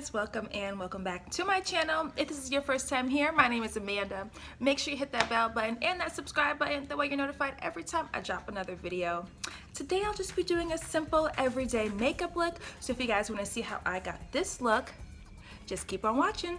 guys, welcome back to my channel. If this is your first time here, my name is Amanda. Make sure you hit that bell button and that subscribe button, that way you're notified every time I drop another video. Today I'll just be doing a simple everyday makeup look, so if you guys want to see how I got this look, just keep on watching.